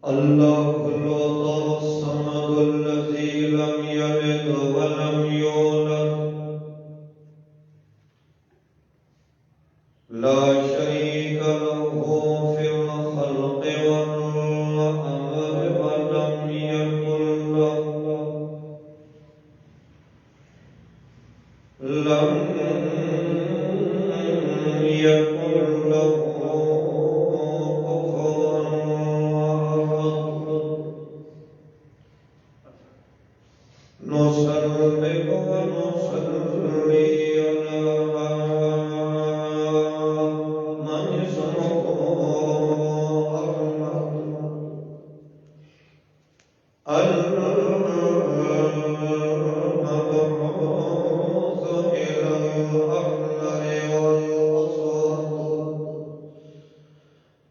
الله الوضع الصمد الذي لم يلد ولم يولد لا شريك له في الخلق والأمر ولم يكن له نصلي ونصلي على من اسمه المبعوث إلى الأحمر والأسود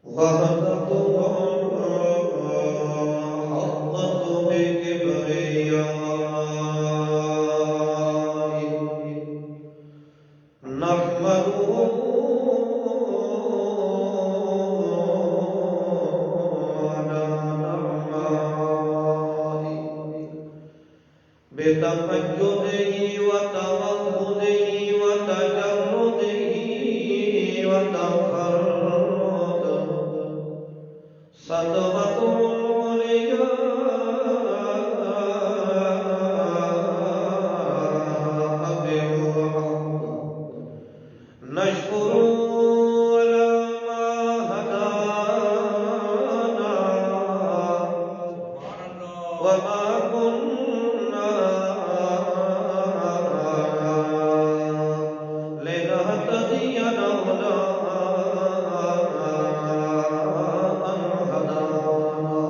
وهدته حطت بكبرياء نحمده على نعمائه بتمجده وتوحده وتجرده وتفرده صدقته العليا نشكر على ما هدانا وما كنا لنهتدي لولا أن هدانا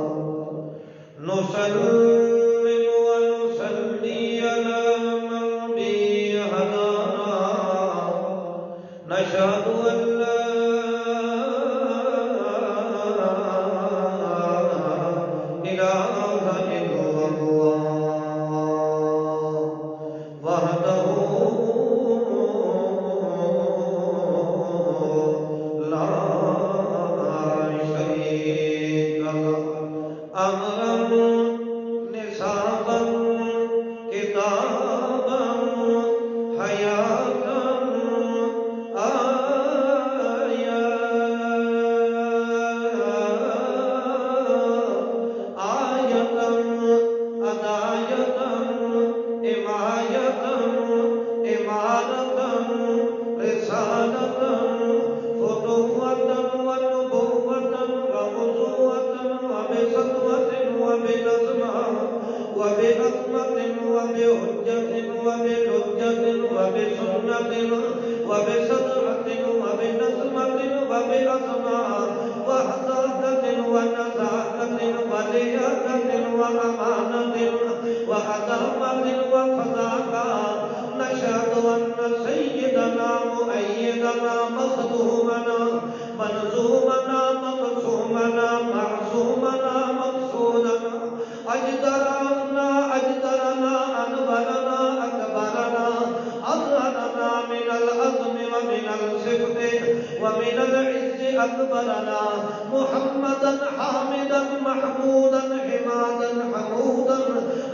نسلم ونصلي على من به هدانا نشهد أن لا إله إلا الله وحده لا شريك له أمرا نصابا كتابا حياة وبصدرة وبنظمة وبأسماء وحسادة ونزاهة ولياقة وأمانة وعدامة وفضاقة نشهد أن سيدنا مؤيدنا مخدومنا منظومنا مقسومنا معصومنا مقصودنا أجدرنا أنبرنا أكبرنا أظهرنا من العظم ومن الصفت ومن العز أكبرنا محمدا حامدا محمودا حمادا حمودا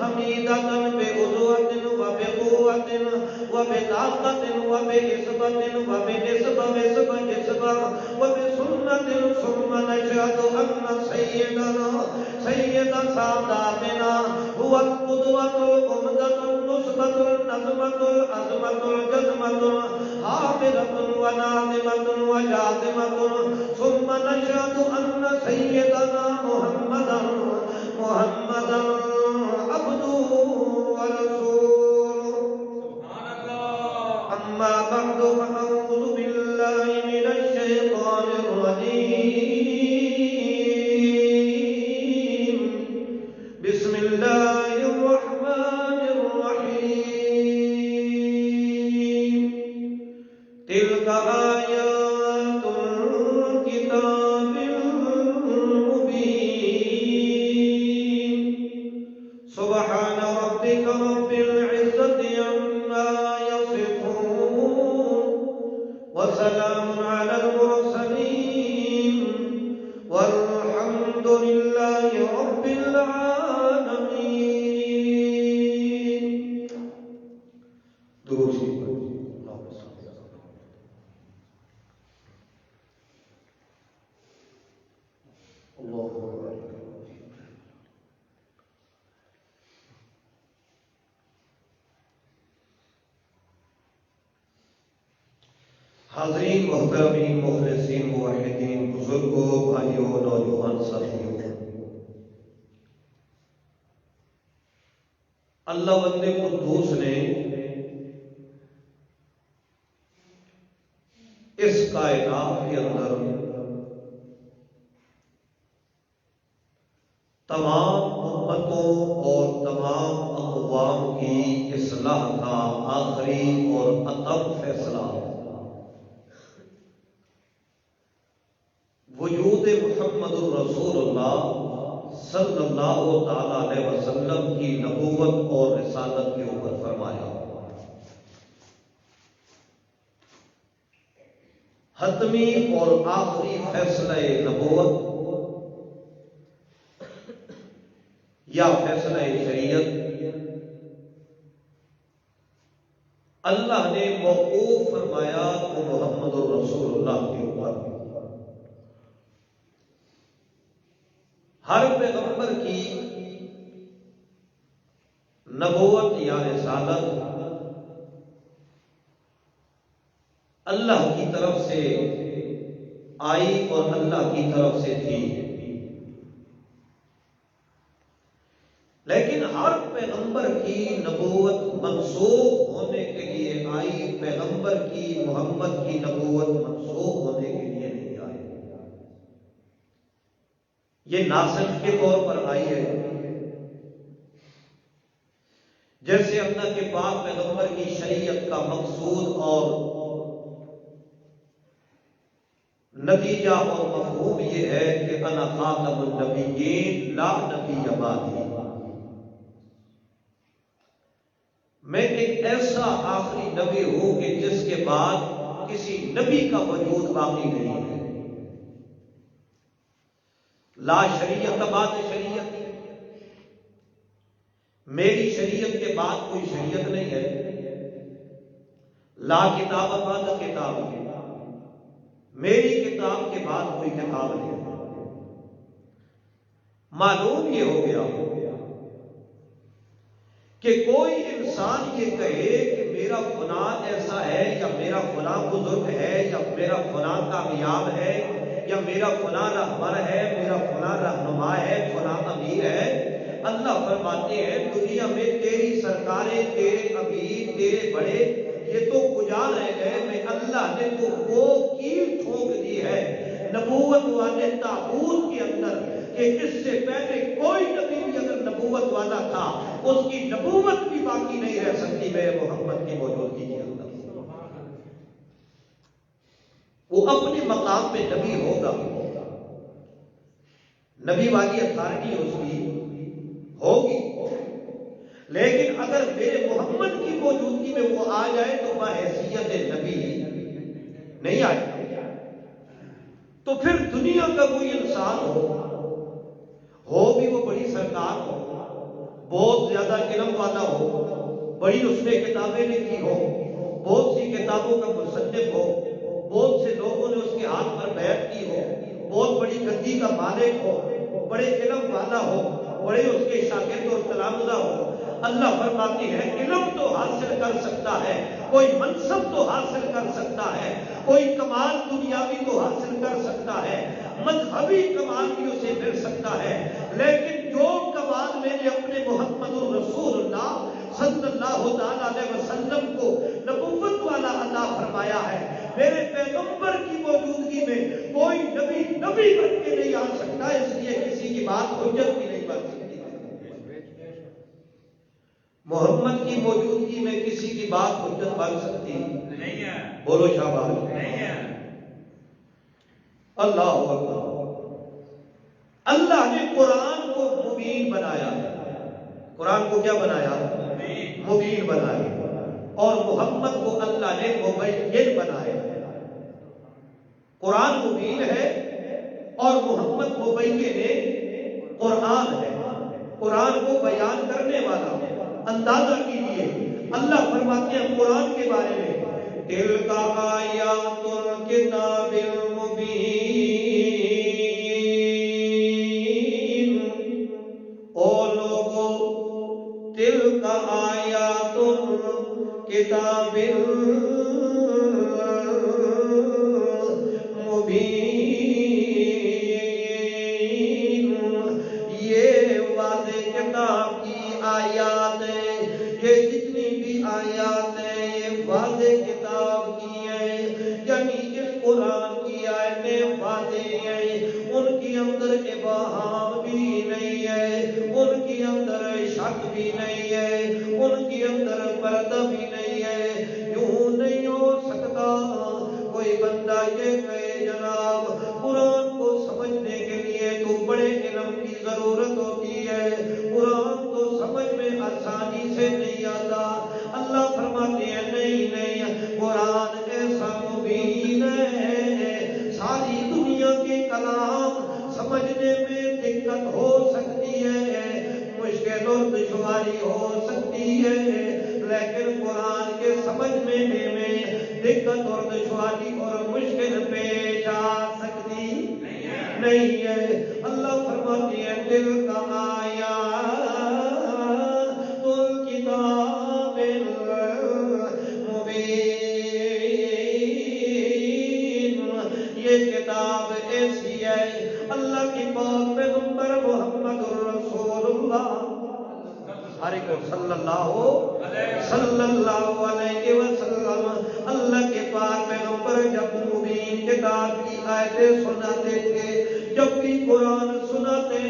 حميدا بأذوة وبقوة وبطاقة وبإصبة وبنسبة وبسنة ثم نشهد أن سيد ساداتنا هو القدوة الأمدة النصبة النظمة العظمة الجزمة حاملة وناظمة وجاذمة ثم نشهد أن سيدنا محمدا عبده ورسوله أما بعد فأعوذ بالله من الشيطان الرجيم بسم الله الرحمن الرحيم تلك آيات الكتاب المبين سبحان ربك رب العزة عما يصفون وسلام على المرسلين حاضرین محترمین مخلصین موحدین بزرگوں بھائیوں نوجوان ساتھیوں، اللہ وند قدوس نے اس کائنات کے اندر تمام امتوں اور تمام اقوام کی اصلاح کا آخری اور اتم فیصلہ وجود محمد الرسول اللہ صلی اللہ تعالی علیہ وسلم کی نبوت اور رسالت کے اوپر فرمایا۔ حتمی اور آخری فیصلہ نبوت یا فیصلہ شریعت اللہ نے موقوف فرمایا تو محمد الرسول اللہ کے اوپر۔ ہر پیغمبر کی نبوت یا رسالت اللہ کی طرف سے آئی اور اللہ کی طرف سے تھی، لیکن ہر پیغمبر کی نبوت منسوخ ہونے کے لیے آئی، پیغمبر کی محمد کی نبوت منسوخ ہونے کے لیے نہیں آئی۔ یہ ناسخ کے طور پر آئی ہے، جیسے اللہ کے پاک پیغمبر کی شریعت کا مقصود اور نتیجہ اور مفہوم یہ ہے کہ انا خاتم النبیین لا نبی بعدی، میں ایک ایسا آخری نبی ہوں کہ جس کے بعد کسی نبی کا وجود باقی نہیں ہے۔ لا شریعت بعد شریعت، میری شریعت کے بعد کوئی شریعت نہیں ہے۔ لا کتاب بعد کتاب، میری کتاب کے بعد کوئی کتاب نہیں ہے۔ معلوم یہ ہو گیا کہ کوئی انسان یہ کہے کہ میرا فلاں ایسا ہے یا میرا فلاں بزرگ ہے یا میرا فلاں کامیاب ہے یا میرا فلاں رہبر ہے، میرا فلاں رہنما ہے، فلاں امیر ہے، اللہ فرماتے ہیں دنیا میں تیری سرکاریں، تیرے امیر، تیرے بڑے یہ تو کجا رہ گئے، میں اللہ نے تو وہ کیل ٹھونک دی ہے نبوت والے تابوت کے اندر کہ اس سے پہلے کوئی نبی بھی اگر نبوت والا تھا اس کی نبوت بھی باقی نہیں رہ سکتی میرے محمد کی موجودگی کے اندر۔ وہ اپنے مقام پہ نبی ہوگا، نبی والی اتھارٹی اس کی ہوگی، لیکن اگر میرے محمد کی موجودگی میں وہ آ جائے تو بحیثیت نبی نہیں آئے۔ تو پھر دنیا کا کوئی انسان ہو بھی وہ بڑی سرکار ہو، بہت زیادہ علم والا ہو، بڑی اس نے کتابیں لکھی ہو، بہت سی کتابوں کا مصنف ہو، بہت سے لوگوں نے اس کے ہاتھ پر بیعت کی ہو، بہت بڑی گدی کا مالک ہو، بڑے علم والا ہو، بڑے اس کے شاگرد اور تلامذہ ہو، اللہ فرماتی ہے علم تو حاصل کر سکتا ہے، کوئی منصب تو حاصل کر سکتا ہے، کوئی کمال دنیاوی تو حاصل کر سکتا ہے، مذہبی کمال بھی اسے مل سکتا ہے، لیکن جو کمال میں نے اپنے محمد الرسول اللہ صلی اللہ تعالی علیہ وسلم کو نبوت والا عطا فرمایا ہے، میرے پیغمبر کی موجودگی میں کوئی نبی بن کے نہیں آ سکتا، اس لیے کسی کی بات حجت بھی نہیں بن سکتی۔ محمد کی موجودگی میں کسی کی بات حجت بن سکتی نہیں ہے، بولو شاباش نہیں ہے۔ اللہ اکبر۔ اللہ نے قرآن کو مبین بنایا ہے، قرآن کو کیا بنایا؟ مبین بنایا، اور محمد کو اللہ نے مبین بنایا۔ قرآن مبین ہے اور محمد مبین قرآن ہے، قرآن کو بیان کرنے والا۔ اندازہ کیجیے اللہ فرماتے ہیں قرآن کے بارے میں تِلْکَ آیَاتُ الْکِتَابِ الْمُبِینِ ابہام بھی نہیں ہے، ان کے اندر شک بھی نہیں ہے، ان کے اندر پردہ بھی نہیں ہے۔ یوں نہیں ہو سکتا کوئی بندہ یہ کہے جناب قرآن کو سمجھنے کے لیے تو بڑے علم کی ضرورت ہوتی ہے، قرآن تو سمجھ میں آسانی سے نہیں آتا۔ اللہ فرماتے ہیں نہیں نہیں، قرآن ایسا مبین ہے، ساری دنیا کے کلام سمجھنے میں دقت ہو سکتی ہے، مشکل اور دشواری ہو سکتی ہے، لیکن قرآن کے سمجھنے میں دقت اور دشواری اور مشکل پیش آ سکتی نہیں ہے۔ اللہ فرماتے ہیں دل کا آیا تل کتاب مبین، یہ کتاب ایسی ہے اللہ کی پاک پیغمبر محمد الرسول اللہ صلی اللہ علیہ وسلم، اللہ کے پاک پیغمبر جب مبین کتاب کی آیتیں سناتے تھے، جب بھی قرآن سناتے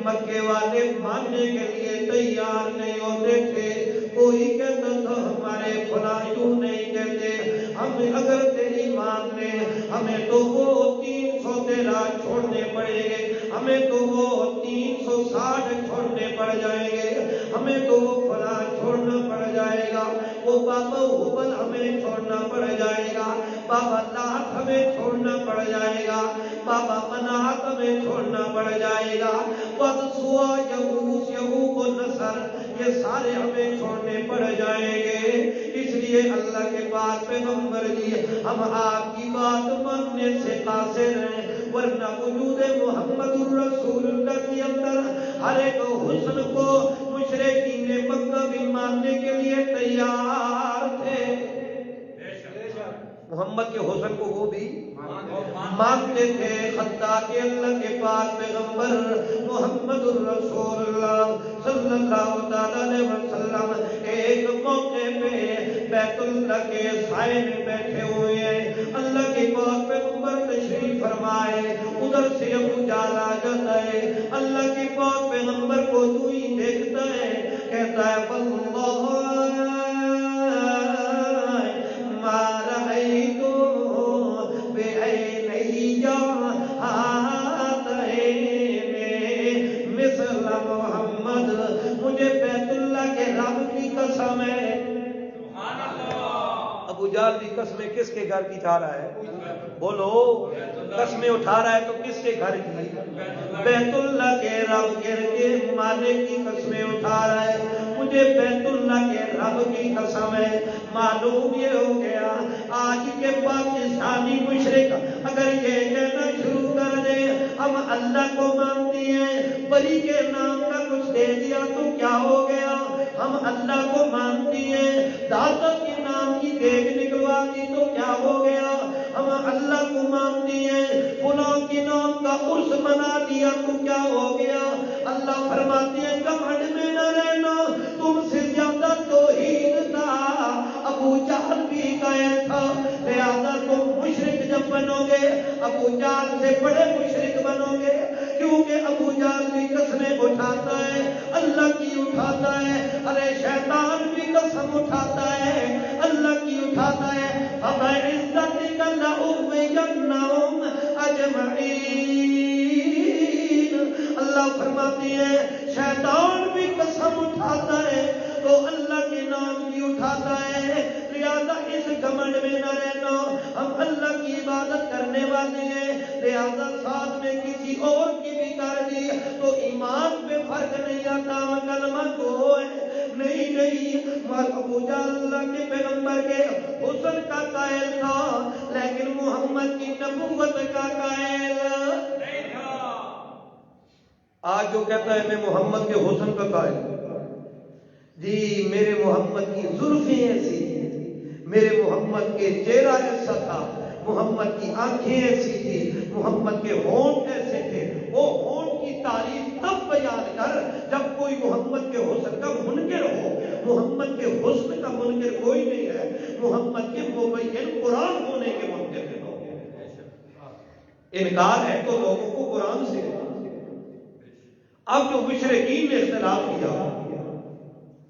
مکے والے ماننے کے لیے تیار نہیں ہوتے تھے۔ کوئی کہتا تھا ہمارے فلاں یوں نہیں کہتے، ہم اگر تیری مان لیں ہمیں تو وہ 300 تیرا چھوڑنے پڑیں گے، ہمیں تو وہ 360 چھوڑنے پڑ جائیں گے، ہمیں تو وہ فلاں چھوڑنا پڑ جائے گا، وہ بابا حبل ہمیں چھوڑنا پڑ جائے گا، بابا لات ہمیں چھوڑنا پڑ جائے گا، بابا منات ہمیں چھوڑنا پڑ جائے گا، ود سوا یغوث یعوق و نصر یہ سارے ہمیں چھوڑنے پڑ جائیں گے۔ اس لیے اللہ کے پاک پیغمبر جی ہم آپ کی بات ماننے سے قاصر ہیں، ورنہ وجود محمد الرسول اللہ کے اندر ہر ایک حسن کو مشرکین مکہ بھی ماننے کے لیے تیار تھے۔ محمد کے حسن کو وہ بھی مانتے تھے، حتیٰ کہ اللہ کے پاک پیغمبر محمد الرسول اللہ صلی اللہ علیہ وسلم ایک موقع پہ بیت اللہ کے سائے میں بیٹھے ہوئے ہیں، اللہ کے پاک پیغمبر تشریف فرمائے، ادھر سے ابو جہل آ جاتا ہے، اللہ کے پاک پیغمبر کو جو ہی دیکھتا ہے کہتا ہے واللہ ما رأیت بعینی مثل محمد، مجھے بیت اللہ کے رب کی قسم ہے۔ ابو جہل بھی قسمیں کس کے گھر کی اٹھا رہا ہے؟ بولو، قسمیں اٹھا رہا ہے تو کس کے گھر کی؟ بیت اللہ کے رب کے مالک کی قسمیں اٹھا رہا ہے، مجھے بیت اللہ کے رب کی قسم ہے۔ معلوم یہ ہو گیا آج کے پاکستانی مشرک اگر یہ کہنا شروع کر دے ہم اللہ کو مانتے ہیں، بری کے نام کا کچھ دے دیا تو کیا ہو گیا، ہم اللہ کو مانتے ہیں، داتا کے نام کی دیکھ نکلوا دی تو کیا ہو گیا، ہم اللہ کو مانتے ہیں، فلاں کے نام کا عرس منا دیا تو کیا ہو گیا۔ اللہ فرماتے ہیں گھمنڈ میں نہ رہنا، تم سے زیادہ توحید تھا ابو جہل بھی قائل تھا، لہذا تم مشرک جب بنو گے ابو جہل سے بڑے مشرک بنو گے، کیونکہ ابو جہل بھی قسمیں اٹھاتا ہے، اللہ کی اٹھاتا ہے، ارے شیطان بھی قسم اٹھاتا ہے، اللہ کی اٹھاتا ہے، فَبِعِزَّتِكَ لَأُغْوِيَنَّهُمْ أَجْمَعِينَ۔ اللہ فرماتی ہے شیطان بھی قسم اٹھاتا ہے تو اللہ کے نام کی اٹھاتا ہے، لہذا اس گھمنڈ میں نہ رہنا، ہم اللہ کی عبادت کرنے والے ہیں، لہذا ساتھ میں کسی اور کی بھی کر دی تو ایمان پہ فرق نہیں آتا، ہم کلمہ کو ہے نہیں ابو جہل اللہ کے پیغمبر کے حسن کا قائل تھا لیکن محمد کی نبوت کا قائل نہیں تھا۔ آج جو کہتا ہے میں محمد کے حسن کا قائل ہوں، جی میرے محمد کی زلفیں ایسی ہیں، میرے محمد کے چہرہ ایسا تھا، محمد کی آنکھیں ایسی تھی، محمد کے ہونٹ ایسے تھے، وہ ہونٹ کی تعریف تب بیان کر جب کوئی محمد کے حسن کا منکر ہو، محمد کے حسن کا منکر کوئی نہیں ہے، محمد کے مبین قرآن ہونے کے منکر کے لوگ، انکار ہے تو لوگوں کو قرآن سے اب جو مشرکین نے اختلاف کیا،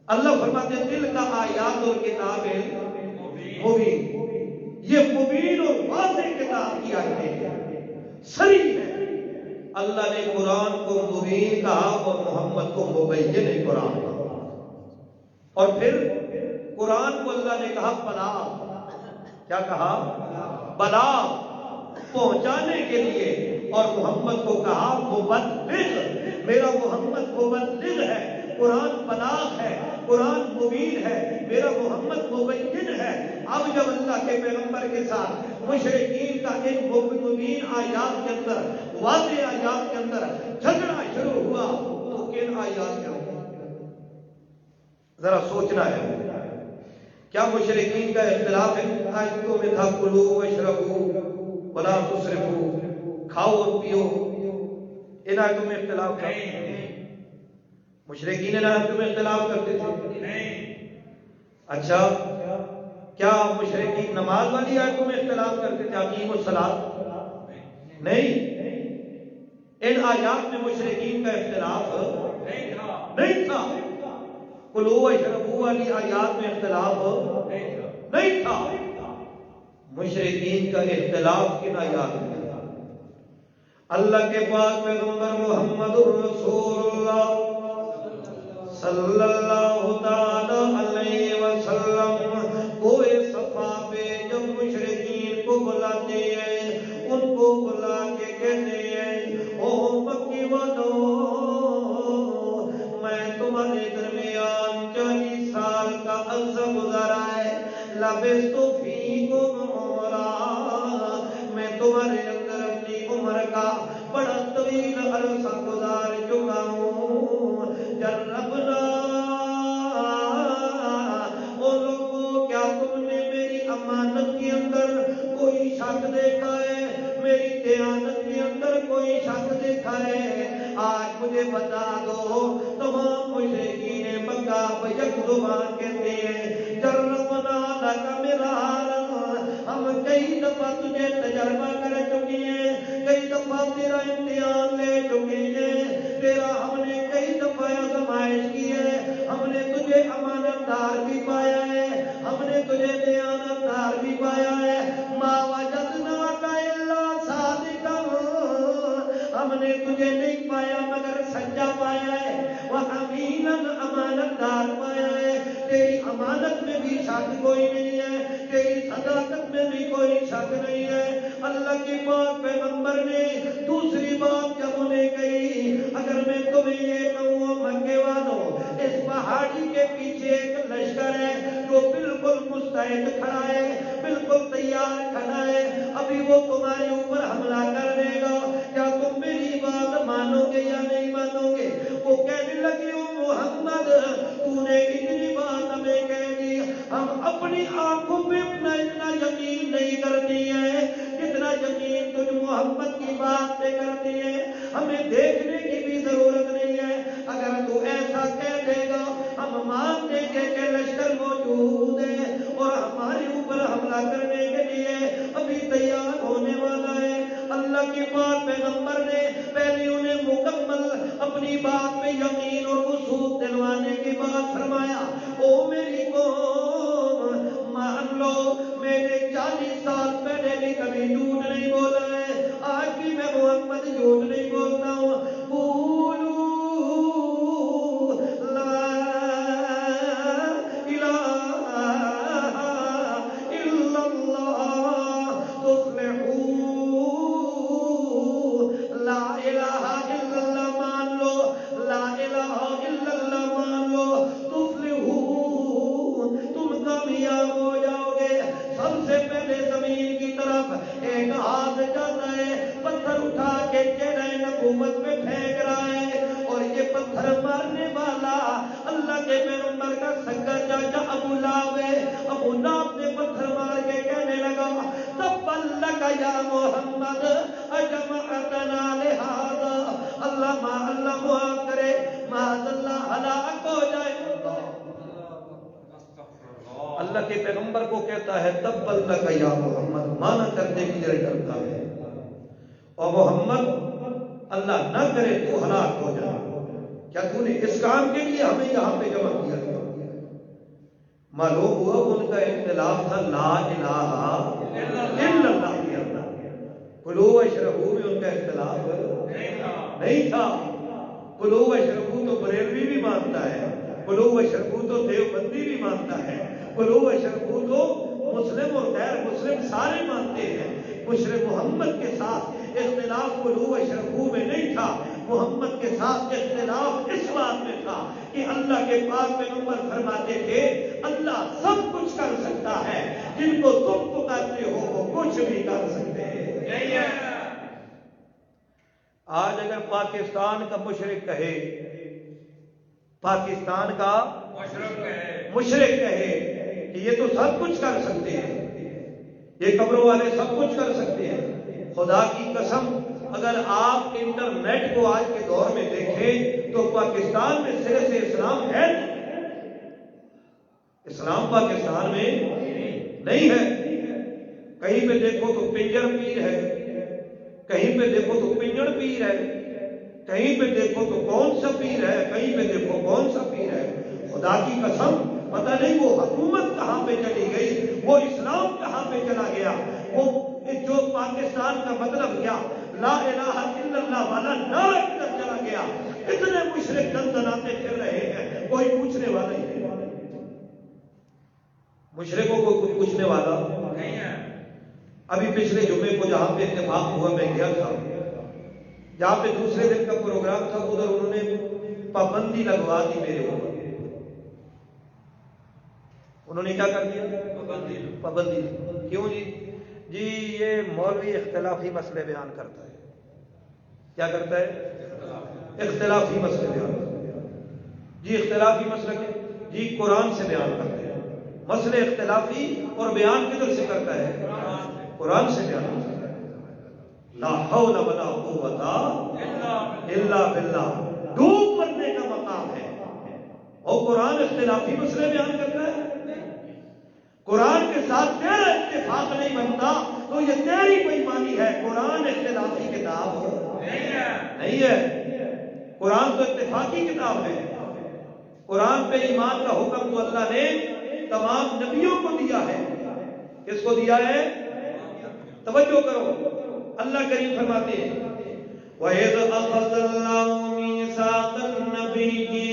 اللہ فرماتے ہیں دل کا آیات اور کتاب مبین، یہ مبین اور واضح کتاب کی آیتیں ہیں، صریح ہے۔ اللہ نے قرآن کو مبین کہا اور محمد کو مبین قرآن کہا، اور پھر قرآن کو اللہ نے کہا بلاغ، کیا کہا؟ بلاغ، پہنچانے کے لیے، اور محمد کو کہا مبلغ، میرا محمد مبلغ ہے، قرآن بلاغ ہے، قرآن مبین ہے، میرا محمد مبین ہے۔ اب جب اللہ کے پیغمبر کے ساتھ مشرکین کا ایک مبین آیات کے اندر، واضح آیات کے اندر جھگڑا شروع ہوا، تو کن آیات کے اندر ذرا سوچنا ہے، کیا مشرکین کا اختلاف ان آیتوں میں تھا کلوا واشربوا ولا تسرفوا، کھاؤ اور پیو، ان آیتوں میں اختلاف تھا؟ مشرکین ان آیتوں میں اختلاف کرتے تھے؟ اچھا، کیا مشرکین نماز والی آیتوں میں اختلاف کرتے تھے؟ اقیموا الصلاۃ؟ نہیں، ان آیات میں مشرکین کا اختلاف نہیں تھا۔ کلوا واشربوا والی آیات میں اختلاف نہیں تھا۔ مشرکین کا اختلاف کن آیات میں؟ اللہ کے پاک پیغمبر محمد رسول اللہ صلی اللہ تعالی علیہ وسلم کوئے صفا پہ جب مشرکین کو بلاتے ہیں، ان کو بلا کے کہتے ہیں او مکی والو، میں تمہارے درمیان 40 سال کا عرصہ گزارا ہے، لبثت فیکم عمرا، میں تمہارے اندر اپنی عمر کا بڑا طویل عرصہ گزار چکا ہوں۔ جربنا، او لوگوں کیا تم نے میری امانت کے اندر کوئی شک دیکھا ہے؟ میری دیانت کے اندر کوئی شک دیکھا ہے؟ آج مجھے بتا دو۔ تمام مشرکین مکہ یک زبان کہتے ہیں جربنا لک مرارا، ہم کئی دفعہ تجھے تجربہ کر چکے ہیں، کئی دفعہ تیرا امتحان لے چکے ہیں، تیرا ہم نے کئی دفعہ آزمائش کی ہے، ہم نے تجھے امانت دار بھی پایا ہے، ہم نے تجھے دیانت دار بھی پایا ہے، ما وجدناک الا صادقا، ہم نے تجھے نہیں پایا مگر سچا پایا ہے، وامینا، امانت دار پایا ہے، تیری امانت میں بھی شک کوئی نہیں ہے، تیری صداقت میں بھی کوئی شک نہیں ہے۔ اللہ کے پاک پیغمبر نے دوسری بات جب انہیں کہی، اگر میں تمہیں یہ کہوں مکے والوں، اس پہاڑی کے پیچھے ایک لشکر ہے جو بالکل مستعد کھڑا ہے، بالکل تیار کھڑا ہے، ابھی وہ تمہارے اوپر حملہ کر دے گا، کیا تم میری بات مانو گے یا نہیں مانو گے؟ وہ کہنے لگے او محمد، تو نے اتنی بات ہمیں کہہ دی، ہم اپنی آنکھوں پہ اتنا یقین نہیں کرتی ہے جتنا یقین تجھ محمد کی بات پہ کرتی ہے، ہمیں دیکھنے کی بھی ضرورت نہیں ہے، اگر تو ایسا کہہ دے گا ہم مان دیں گے کہ لشکر موجود ہے اور ہمارے اوپر حملہ کرنے کے لیے ابھی تیار ہونے والا ہے۔ اللہ کے پاک پیغمبر نے پہلے انہیں مکمل اپنی بات پہ یقین اور وثوق دلوانے کے بعد فرمایا او میری قوم مان لو، میں نے 40 سال پہلے بھی کبھی جھوٹ نہیں بولا ہے، آج بھی میں محمد جھوٹ نہیں بولتا ہوں۔ قولوا لا الہ الا اللہ تفلحوا، لا الہ الا اللہ مان لو، لا الہ الا اللہ مان لو، تفلحوا، تم کامیاب ہو جاؤ گے۔ سب سے پہلے زمین کی طرف ایک ہاتھ جاتا ہے، پتھر اٹھا کے چہرہ نبوت پہ پھینک رہا ہے، اور یہ پتھر مارنے والا اللہ کے پیغمبر کا سگا چاچا ابو لہب ہے۔ ابو لہب نے پتھر مار کے کہنے لگا تبت لک یا محمد اجمعتنا لہذا، اللہ معاف کرے، معاذ اللہ ہلاک ہو جائے۔ اللہ کے پیغمبر کو کہتا ہے تبت لک یا محمد، مانا کرنے کے لیے کرتا ہے، اور محمد اللہ نہ کرے تو ہلاک ہو جائے۔ کیا تو نے اس کام کے لیے ہمیں یہاں پہ جمع کیا؟ معلوم ہوا ان کا اختلاف تھا لا الہ الا اللہ کے اندر، کلوا واشربوا میں ان کا اختلاف نہیں تھا۔ کلوا واشربوا تو بریلوی بھی مانتا ہے، کلوا واشربوا تو دیوبندی بھی مانتا ہے، کلوا واشربوا تو مسلم اور غیر مسلم سارے مانتے ہیں۔ مشرف محمد کے ساتھ اختلاف کلوا واشربوا میں نہیں تھا، محمد کے ساتھ اختلاف اس بات میں تھا کہ اللہ کے پاک پیغمبر فرماتے تھے اللہ سب کچھ کر سکتا ہے، جن کو تم پکارتے ہو وہ کچھ بھی کر سکتے ہیں۔ آج اگر پاکستان کا مشرک کہے، پاکستان کا مشرک کہے کہ یہ تو سب کچھ کر سکتے ہیں، یہ قبروں والے سب کچھ کر سکتے ہیں، خدا کی قسم اگر آپ انٹرنیٹ کو آج کے دور میں دیکھیں تو پاکستان میں سرے سے اسلام ہے نہیں، اسلام پاکستان میں نہیں ہے۔ کہیں پہ دیکھو تو پنجر پیر ہے، کہیں پہ دیکھو تو پنجڑ پیر ہے، کہیں پہ دیکھو تو کون سا پیر ہے، کہیں پہ دیکھو کون سا پیر ہے۔ خدا کی قسم پتہ نہیں وہ حکومت کہاں پہ چلی گئی، وہ اسلام کہاں پہ چلا گیا، وہ جو پاکستان کا مطلب کیا لا الہ الا اللہ والا نعرہ کدھر چلا گیا۔ اتنے مشرک دندناتے پھر رہے ہیں، کوئی پوچھنے والا ہی نہیں، مشرکوں کو کوئی پوچھنے والا نہیں ہے۔ ابھی پچھلے جمعے کو جہاں پہ اتفاق ہوا میں گیا تھا، جہاں پہ دوسرے دن کا پروگرام تھا، ادھر انہوں نے پابندی لگوا دی میرے اوپر۔ انہوں نے کیا کر دیا؟ پابندی۔ کیوں جی؟ جی یہ مولوی اختلافی مسئلے بیان کرتا ہے۔ کیا کرتا ہے؟ اختلافی مسئلے بیان کرتا ہے۔ جی اختلافی مسئلے کے جی قرآن سے بیان کرتے ہیں، مسئلے اختلافی اور بیان کدھر سے کرتا ہے؟ قرآن سے بیان کرتا ہے۔ لا حول ولا قوت الا باللہ، ڈوب مرنے کا مقام ہے، اور قرآن اختلافی مسئلے بیان کرتا ہے۔ قرآن کے ساتھ تیرا اتفاق نہیں بنتا تو یہ تیری بےایمانی ہے۔ قرآن اختلافی کتاب نہیں ہے، قرآن تو اتفاقی کتاب ہے۔ قرآن پہ ایمان کا حکم تو اللہ نے تمام نبیوں کو دیا ہے۔ کس کو دیا ہے؟ توجہ کرو، اللہ کریم فرماتے ہیں وَإِذْ أَخَذَ اللَّهُ مِيثَاقَ النَّبِيِّينَ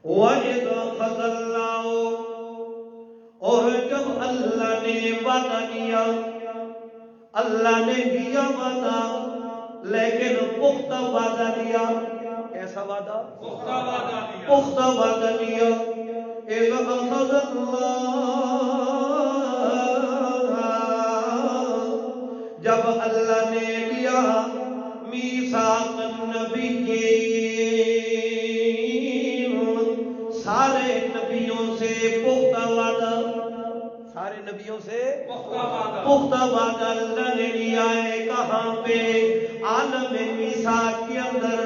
وَإِذْ أَخَذَ اللَّهُ، اور جب اللہ نے وعدہ کیا، اللہ نے دیا وعدہ لیکن پختہ وعدہ دیا۔ کیسا وعدہ؟ پختہ وعدہ دیا۔ اِذْ أَخَذَ اللَّهُ، جب اللہ نے لیا میثاق النبیین، سارے نبیوں سے پختہ وعدہ، سارے نبیوں سے پختہ وعدہ اللہ نے لیا ہے۔ کہاں پہ؟ عالم میثاق کے اندر،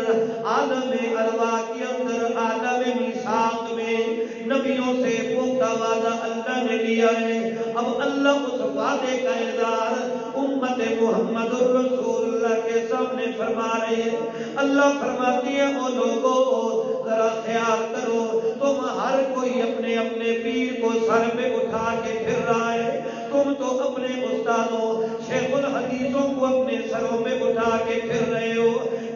عالم ارواح کے اندر، عالم میثاق میں نبیوں سے پختہ وعدہ اللہ نے لیا ہے۔ اب اللہ اس وعدے کا اظہار امت محمد رسول اللہ کے سامنے فرما رہے ہیں۔ اللہ فرماتی ہے او لوگوں ذرا خیال کرو، تم ہر کوئی اپنے اپنے پیر کو سر پہ اٹھا کے پھر رہا ہے، تم تو اپنے استادوں شیخ الحدیثوں کو اپنے سروں پہ اٹھا کے پھر رہے ہو۔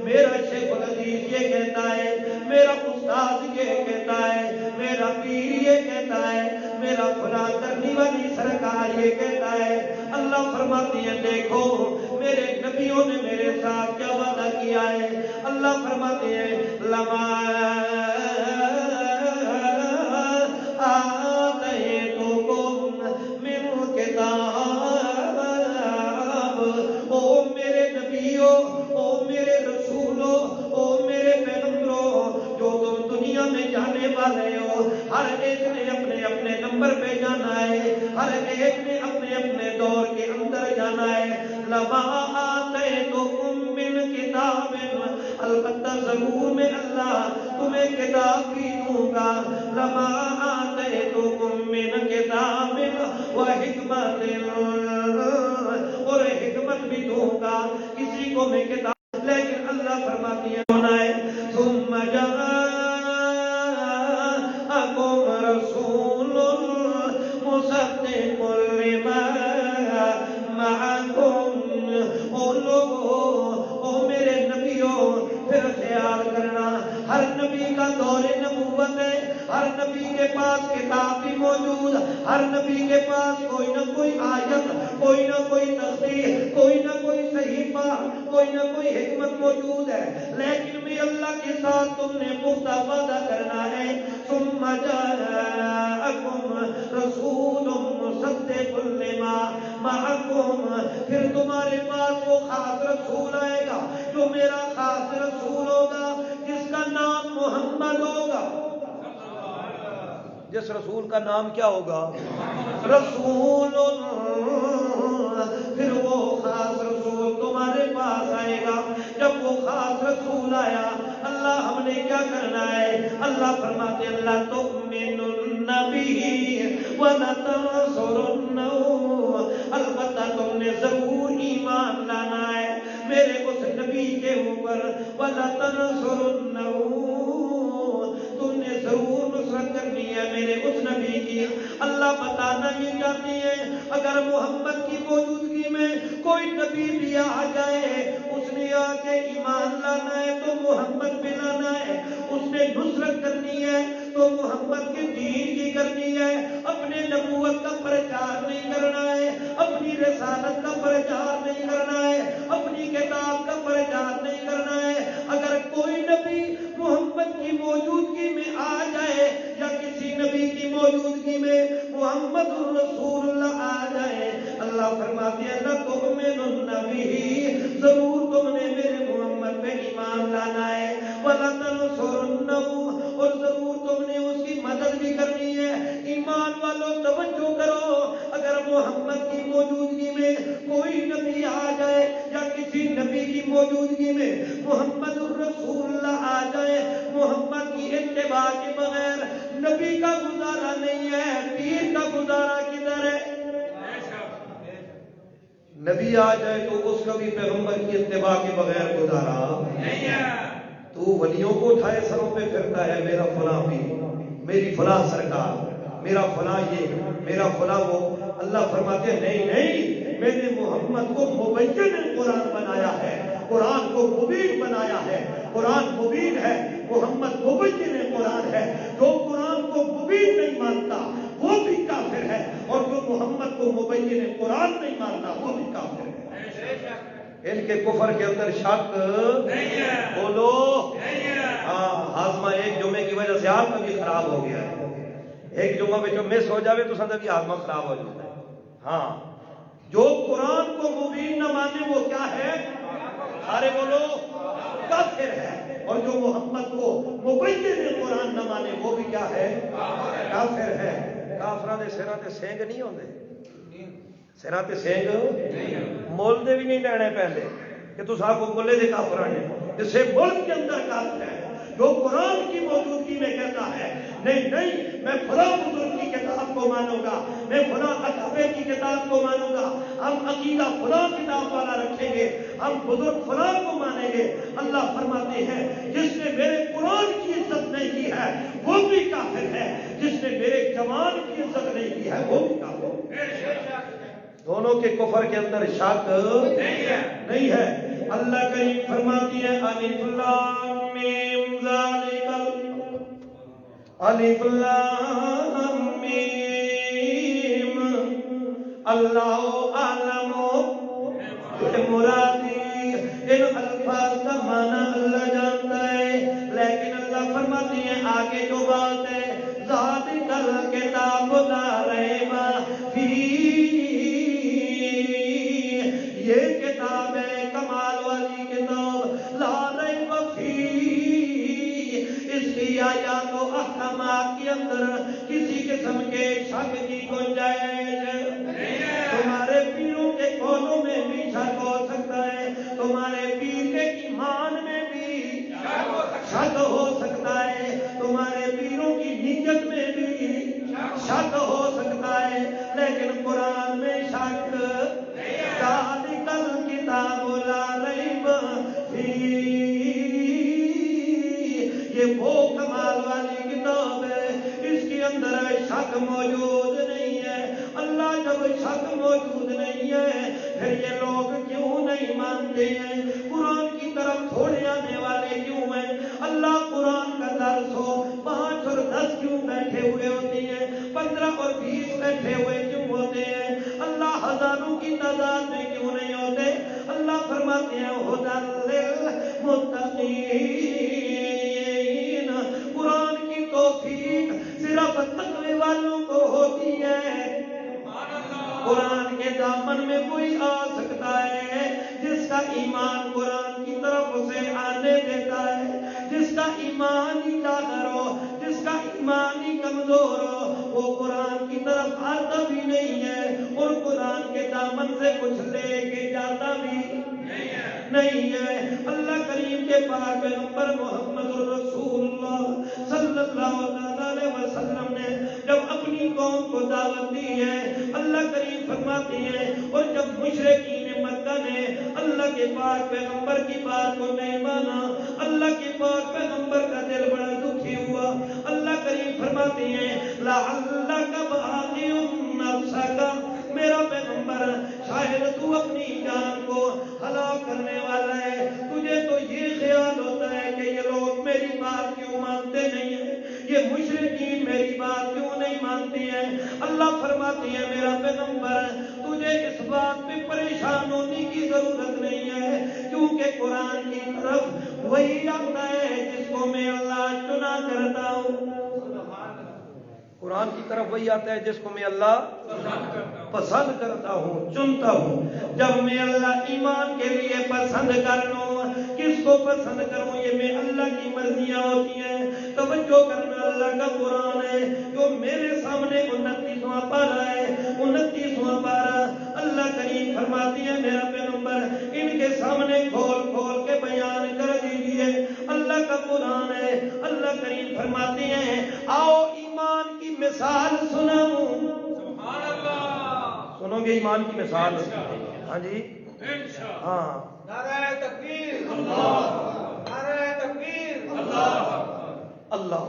میرا شیخ الحدیث یہ کہتا ہے، میرا استاد یہ کہتا ہے، میرا پیر یہ کہتا ہے، میرا فلاں کرنی والی سرکار یہ کہتا ہے۔ اللہ فرماتی ہے دیکھو میرے نبیوں نے میرے ساتھ کیا وعدہ کیا ہے۔ اللہ فرماتے ہیں لما آتیتکم من کتاب، او میرے نبیوں، او میرے رسولوں، او میرے پیغمبروں، جو تم دنیا میں جانے والے ہو، ہر ایک نے اپنے اپنے نمبر پہ جانا ہے، ہر ایک نے اپنے اپنے دور کے اندر جانا ہے۔ لما آتیتکم من کتاب، البتہ ضرور میں اللہ تمہیں کتاب بھی دوں گا۔ لما آتیتکم من کتاب و حکمت، اور حکمت بھی دوں گا۔ کسی کو میں کتاب ہر نبی کا دور نبوت ہے، ہر نبی کے پاس کتاب بھی موجود، ہر نبی کے پاس کوئی نہ کوئی آیت، کوئی نہ کوئی تصریح، کوئی نہ کوئی صحیفہ، کوئی نہ کوئی حکمت موجود ہے، لیکن بھی اللہ کے ساتھ تم نے پختہ وعدہ کرنا ہے۔ ثم جاءکم رسول مصدق لما معکم، پھر تمہارے پاس وہ خاص رسول آئے گا جو میرا خاص رسول ہوگا، جس کا نام محمد ہوگا۔ جس رسول کا نام کیا ہوگا؟ رسول۔ پھر وہ خاص رسول تمہارے پاس آئے گا۔ جب وہ خاص رسول آیا، اللہ ہم نے کیا کرنا ہے؟ اللہ فرماتے اللہ تؤمنن بہ ولتنصرنہ، البتہ تم نے ضرور ایمان لانا ہے میرے اس نبی کے اوپر، ولتنصرنہ، تم نے ضرور نصرت کرنی ہے میرے اس نبی کی۔ اللہ بتانا یہ چاہتے ہیں اگر محمد کی موجودگی میں کوئی نبی بھی آ جائے، اس نے آ کے ایمان لانا ہے تو محمد بھی لانا ہے، اس نے نصرت کرنی ہے تو محمد کے دین کی کرنی ہے، اپنے نبوت کا پرچار نہیں کرنا ہے، اپنی رسالت کا پرچار نہیں کرنا ہے، اپنی کتاب کا پرچار نہیں کرنا ہے۔ اگر کوئی نبی محمد کی موجودگی میں آ جائے یا کسی نبی کی موجودگی میں محمد رسول اللہ آ جائے، اللہ فرماتے ہیں لَتُؤْمِنُنَّ بِهِ، ضرور تم نے میرے محمد پہ ایمان لانا ہے، وَلَتَنْصُرُنَّهُ، اور ضرور تم نے اس کی مدد بھی کرنی ہے۔ ایمان والوں توجہ کرو، اگر محمد کی موجودگی میں کوئی نبی آ جائے یا کسی نبی کی موجودگی میں محمد الرسول اللہ آ جائے، محمد کی اتباع کے بغیر نبی کا گزارا نہیں ہے، پیر کا گزارا کدھر ہے؟ نبی آ جائے تو اس کا بھی پیغمبر کی اتباع کے بغیر گزارا نہیں ہے۔ تو ولیوں کو اٹھائے سروں پہ پھرتا ہے، میرا فلاں بھی، میری فلاں سرکار، میرا فلاں یہ، میرا فلاں وہ۔ اللہ فرماتے ہیں نہیں نہیں، میں نے محمد کو مبین قرآن بنایا ہے، قرآن کو مبین بنایا ہے، قرآن مبین ہے، محمد مبین قرآن ہے۔ جو قرآن کو مبین نہیں مانتا وہ بھی کافر ہے، اور جو محمد کو مبین قرآن نہیں مانتا وہ بھی کافر ہے۔ ان کے کفر کے اندر شک نہیں ہے، بولو ہاں۔ ہاضمہ ایک جمعے کی وجہ سے آپ کا بھی خراب ہو گیا ہے، ایک جمعہ میں جو مس ہو جاوے تو سدا بھی ہاضمہ خراب ہو جاتا ہے۔ ہاں، جو قرآن کو مبین نہ مانے وہ کیا ہے؟ سارے بولو کافر ہے، اور جو محمد کو مبین قرآن نہ مانے وہ بھی کیا ہے؟ کافر ہے۔ کافران دے سراں تے سینگ نہیں ہوندے، سراں تے سینگ مول دے بھی نہیں لینے پہلے کہ تو صاحب کو بولے دے کافران نے جسے ملک کے اندر کافر ہے، جو قرآن کی موجودگی میں کہتا ہے نہیں نہیں میں فلاں بزرگ کی کتاب کو مانوں گا، میں فلاں اصحابہ کی کتاب کو مانوں گا، ہم عقیدہ فلاں کتاب والا رکھیں گے، ہم بزرگ فلاں کو مانیں گے۔ اللہ فرماتے ہیں جس نے میرے قرآن کی عزت نہیں کی ہے وہ بھی کافر ہے، جس نے میرے جوان کی عزت نہیں کی ہے وہ بھی کافر ہے۔ دونوں کے کفر کے اندر شک نہیں ہے۔ اللہ کریم فرماتی ہے الف لام میم ذالک الف لام میم اللہ اعلم مرادی، ان الفاظ کا معنی اللہ جانتا ہے، لیکن اللہ فرماتی ہے آگے جو بات ہے ذالک الکتاب لا ریب فیہ، یہ کتاب ہے کمال والی کتاب، لا ریب فیہ، اس کی آیات و احکامات کے اندر کسی قسم کے شک کی گنجائش تمہارے پیروں کے قولوں میں بھی شک ہو سکتا ہے، تمہارے پیر کے ایمان میں بھی شک ہو سکتا ہے، تمہارے پیروں کی نیت میں بھی شک ہو سکتا ہے، لیکن قرآن میں شک ذالک الکتاب لا ریب فیہ، یہ وہ کمال والی کتاب ہے اس کے اندر شک موجود نہیں ہے۔ اللہ جب شک موجود نہیں ہے پھر یہ لوگ کیوں نہیں مانتے ہیں؟ قرآن کی طرف تھوڑے آنے والے کیوں ہیں؟ اللہ قرآن بیٹھے ہوئے ہوتے ہیں، 15 اور 20 بیٹھے ہوئے کیوں ہوتے ہیں؟ اللہ ہزاروں کی تعداد میں کیوں نہیں ہوتے؟ اللہ فرماتے ہیں ھدی للمتقین، قرآن کی توفیق صرف تقوی والوں کو ہوتی ہے۔ قرآن کے دامن میں کوئی آ سکتا ہے جس کا ایمان قرآن کی طرف سے آنے دیتا ہے، جس کا ایمان ہی لاغر ہو، جس کا ایمان ہی کمزور ہو، وہ قرآن کی طرف آتا بھی نہیں ہے اور قرآن کے دامن سے کچھ لے کے جاتا بھی نہیں ہے۔ اللہ کریم کے پاک پیغمبر محمد رسول اللہ صلی اللہ علیہ وسلم نے جب اپنی قوم کو دعوت دی ہے، اللہ کریم فرماتے ہیں اور جب مشرکین مکہ نے اللہ کے پاک پیغمبر کی بات کو نہیں مانا، اللہ کے پاک پیغمبر کا دل بڑا دکھی ہوا۔ اللہ کریم فرماتے ہیں لعلک باخع نفسک، میرا پیغمبر شاید تو اپنی جان کو ہلاک کرنے والا ہے، تجھے تو یہ خیال ہوتا ہے کہ یہ لوگ میری بات کیوں مانتے نہیں ہیں، یہ مشرکین میری بات کیوں نہیں مانتے ہیں؟ اللہ فرماتے ہیں میرا پیغمبر تجھے اس بات پہ پریشان ہونے کی ضرورت نہیں ہے، کیونکہ قرآن کی طرف وہی آتا ہے جس کو میں اللہ چنا کرتا ہوں۔ قرآن کی طرف وہی آتا ہے جس کو میں اللہ پسند کرتا ہوں، چنتا ہوں۔ جب میں اللہ ایمان کے لیے پسند کر لوں، کس کو پسند کروں یہ میں اللہ کی مرضیاں ہوتی ہیں۔ توجہ کرنا، اللہ کا قرآن ہے جو میرے سامنے 29واں پارہ ہے، 29واں پارہ اللہ کریم فرماتی ہے میرا پیغمبر ان کے سامنے کھول کھول کے بیان کر دیجئے، اللہ کا قرآن ہے۔ اللہ کریم فرماتے ہیں آؤ ایمان کی مثال سناؤں۔ سبحان اللہ، سنو گے ایمان کی مثال؟ ہاں جی، ہاں، نعرہ تکبیر، اللہ، نعرہ تکبیر، اللہ، اللہ،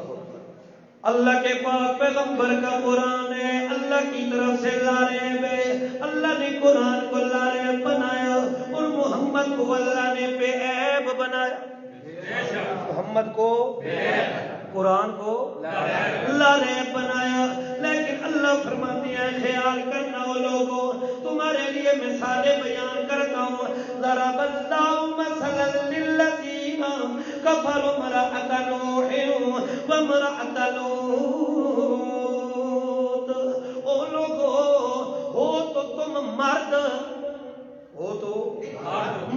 اللہ کے پاک پیغمبر کا قرآن ہے، اللہ کی طرف سے لارب ہے۔ اللہ نے قرآن کو لارب بنایا اور محمد کو اللہ نے بے عیب بنایا۔ محمد کو قرآن کو لارب بنایا، لیکن اللہ فرماتے ہیں خیال کرنا وہ لوگوں تمہارے لیے مثالیں بیان کرتا ہوں۔ ضرب اللہ مثلا للذین کفروا امرأۃ نوح وامرأۃ لوط، او لوگوں ہو تو تم مرد، ہو تو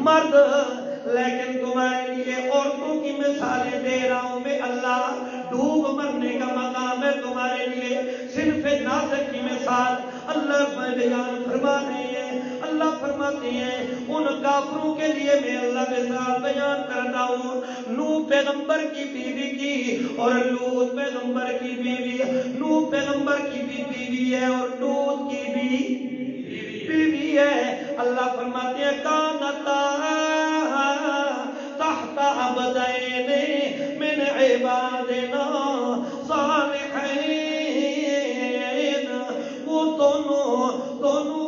مرد، لیکن تمہارے لیے عورتوں کی مثالیں دے رہا ہوں میں اللہ۔ ڈوب مرنے کا مقام ہے تمہارے لیے، صنف نازک کی مثال اللہ بیان فرما رہے ہیں۔ اللہ فرماتے ہیں ان کافروں کے لیے میں اللہ مثال بیان کرتا ہوں، نوح پیغمبر کی بیوی کی اور لوط پیغمبر کی بیوی۔ نوح پیغمبر کی بھی بیوی ہے اور لوط کی بھی بیوی ہے۔ اللہ فرماتے ہیں کانتا تحت عبدین من عبادنا صالحین، وہ دونوں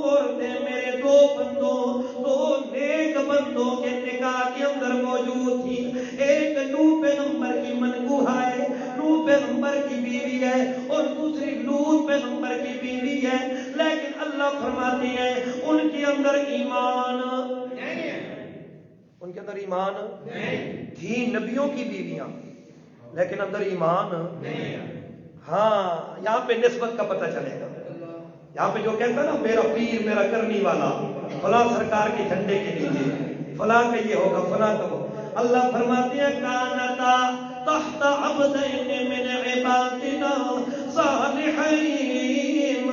عورتیں میرے دو بندوں، دو نیک بندوں کے نکاح کے اندر موجود تھی۔ ایک نوح پیغمبر کی منکوحہ ہے، نوح پیغمبر کی بیوی ہے، اور دوسری لوط پیغمبر کی بیوی ہے، لیکن اللہ فرماتے ہیں ان کے اندر ایمان نہیں ہے، ان کے اندر ایمان نہیں تھی، نبیوں کی بیویاں، لیکن اندر ایمان نہیں ہے۔ ہاں، یہاں پہ نسبت کا پتہ چلے گا۔ یہاں پہ جو کہتا ہے نا میرا پیر میرا کرنی والا، فلاں سرکار کے جھنڈے کے نیچے فلاں کا یہ ہوگا فلاں کا وہ، اللہ فرماتے ہیں کانتا تحت عبدین من عبادنا صالحین،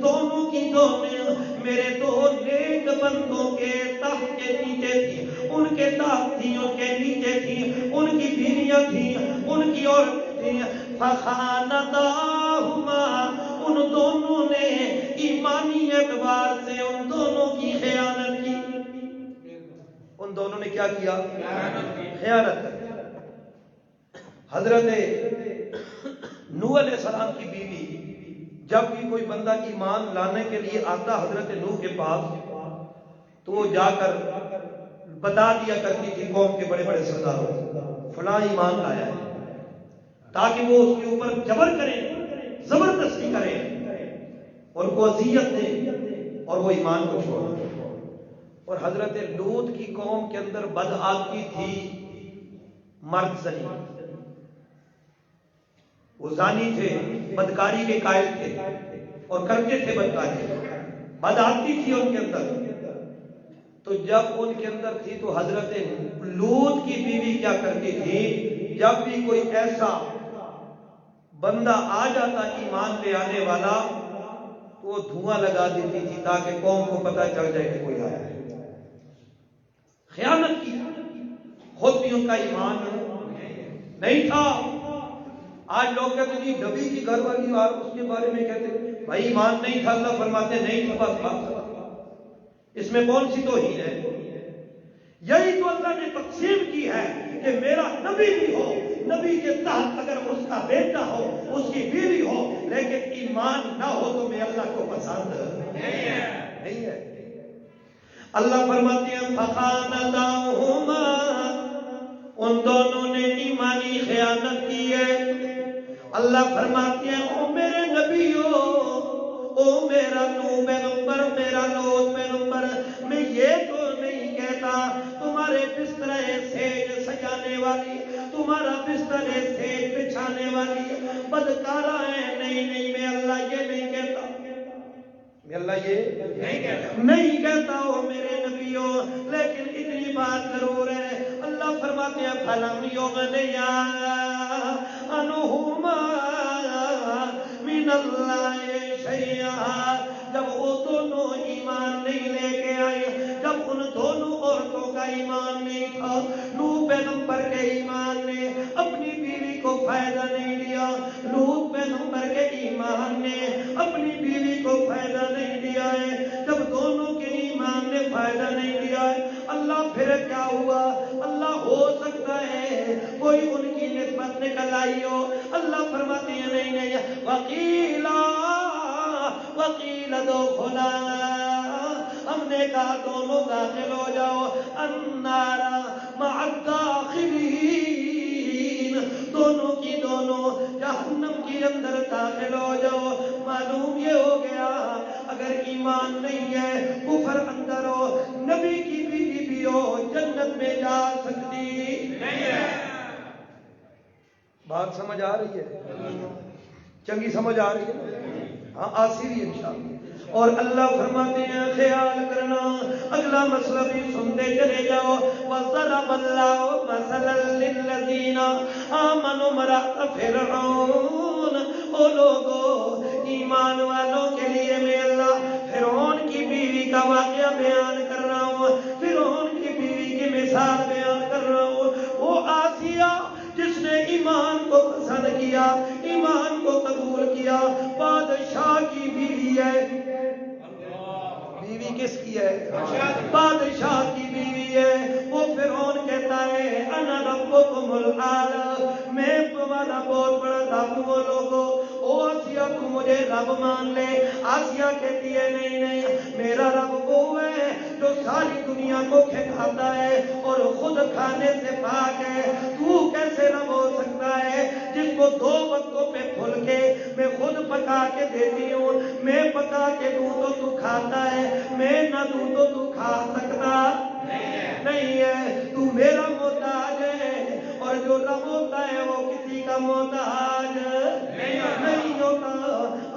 دونوں کی دونوں میرے دو نیک بندوں کے تحت کے نیچے تھی، ان کے تحت تھی، ان کے نیچے تھی، ان کی بیویاں تھیں، ان کی عورتیں تھیں، فخانتاہما، ان دونوں نے ایمانی اعتبار سے ان دونوں کی خیانت کی۔ ان دونوں نے کیا کیا؟ خیانت کی۔ حضرت نوح علیہ السلام کی بیوی جب بھی کوئی بندہ ایمان لانے کے لیے آتا حضرت نوح کے پاس تو وہ جا کر بتا دیا کرتی تھی قوم کے بڑے بڑے سرداروں فلاں ایمان لایا ہے، تاکہ وہ اس کے اوپر جبر کریں زبردستی کریں، ان کو اذیت دیں اور وہ ایمان کو چھوڑیں۔ اور حضرت لوط کی قوم کے اندر بدعادتی تھی، مرد زنی، وہ زانی تھے، بدکاری کے قائل تھے اور کرتے تھے بدکاری، بدعادتی تھی ان کے اندر۔ تو جب ان کے اندر تھی تو حضرت لوط کی بیوی کیا کرتی تھی، جب بھی کوئی ایسا بندہ آ جاتا ایمان لے آنے والا تو وہ دھواں لگا دیتی تھی تاکہ قوم کو پتہ چل جائے کہ کوئی آیا ہے۔ خیانت کی، خود بھی ان کا ایمان نہیں تھا۔ آج لوگ کہتے ہیں جی نبی کی گھر والی اور اس کے بارے میں کہتے ہیں بھائی ایمان نہیں تھا، اللہ فرماتے نہیں تھا، بس بات، اس میں کون سی توہین ہے؟ یہی تو اللہ نے تقسیم کی ہے کہ میرا نبی بھی ہو، نبی کے تحت اگر اس کا بیٹا ہو، اس کی بیوی ہو، لیکن ایمان نہ ہو تو میں اللہ کو پسند نہیں ہے۔ اللہ فرماتے ہیں فخانتاہما، ان دونوں نے ایمانی خیانت کی ہے۔ اللہ فرماتے ہیں او میرے نبیو، او میرا تو پیغمبر، میرا لوط پیغمبر، میں یہ تو نہیں کہتا تمہارے بستر سیج سجانے والی، تمہارا بستر سیج بچھانے والی بدکارہ ہے، نہیں، میں اللہ یہ نہیں کہتا، میں اللہ یہ نہیں کہتا ہو میرے نبیوں، لیکن اتنی بات ضرور ہے، اللہ فرماتے ہیں فَلَمْ يُغْنِيَا عَنْهُمَا مِنَ اللَّهِ شَيْئًا، جب وہ دونوں ایمان نہیں لے کے آئے، جب ان دونوں عورتوں کا ایمان نہیں تھا، نوح پیغمبر کے ایمان نے اپنی بیوی کو فائدہ نہیں دیا، لوط پیغمبر کے ایمان نے اپنی بیوی کو فائدہ نہیں دیا ہے، جب دونوں کے ایمان نے فائدہ نہیں دیا ہے، اللہ پھر کیا ہوا؟ اللہ ہو سکتا ہے کوئی ان کی نسبت نکل آئی ہو، اللہ فرماتے ہیں نہیں، وقیل ادخلا، ہم نے کہا دونوں داخل ہو جاؤ، النار مع الداخلین، دونوں کی دونوں جہنم کے اندر داخل ہو جاؤ۔ معلوم یہ ہو گیا اگر ایمان نہیں ہے، کفر اندر ہو، نبی کی بیوی بھی ہو، جنت میں جا سکتی نہیں ہے۔ بات سمجھ آ رہی ہے؟ چنگی سمجھ آ رہی ہے؟ ہاں آسی بھی انشاءاللہ۔ اور اللہ فرماتے ہیں خیال کرنا، اگلا مسئلہ بھی سنتے چلے جاؤ، وَضَرَبَ اللَّهُ مَثَلًا لِلَّذِينَ آمَنُوا امْرَأَتَ فِرْعَوْنَ، او لوگو ایمان والوں کے لیے میں اللہ فرعون کی بیوی کا واقعہ بیان کر رہا ہوں، فرعون کی بیوی کی مثال بیان کر رہا ہوں۔ وہ آسیہ جس نے ایمان کو پسند کیا، ایمان کو قبول کیا، بادشاہ کی بیوی ہے، بیوی کس کی ہے؟ بادشاہ کی بیوی ہے۔ وہ فرعون کہتا ہے انا ربکم الاعلی، میں تمہارا بہت بڑا رب ہوں لوگو، او آسیہ تو مجھے رب مان لے۔ آسیہ کہتی ہے نہیں، میرا رب وہ ہے جو ساری دنیا کو کھلاتا ہے اور خود کھانے سے پاک ہے۔ تو کیسے رب ہو سکتا ہے جس کو دو وقتوں پہ پھل کے میں خود پکا کے دیتی ہوں، میں پکا کے دوں تو تو کھاتا ہے، میں نہ دوں تو تو کھا سکتا نہیں ہے، تو میرا محتاج ہے، اور جو رب ہوتا ہے وہ کسی کا محتاج نہیں ہوتا۔